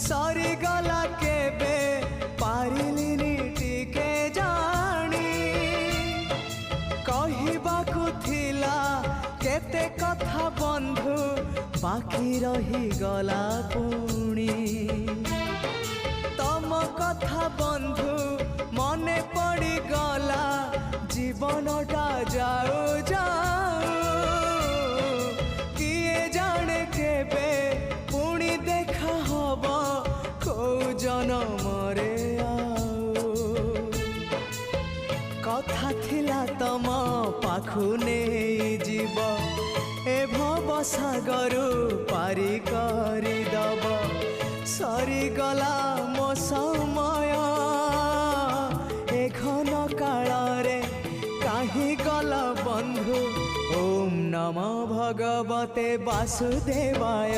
सरीगला केबे पारिलिनी टिके जानी कहिबाकु थिला केते कथा बंधु बाकी रही गला पुणी तम कथा बंधु मने पड़ी गला जीवनटा जाऊ जाऊ किए जाने केबे पुणी देखा हब को जनमरे आऊ कथा थिला तम पाखु नहीं जीव ए भव सागरु पारी करी दब सरीगला मो समय ए घन काल रे काहि गला बंधु ओम नमो भगवते वासुदेवाय।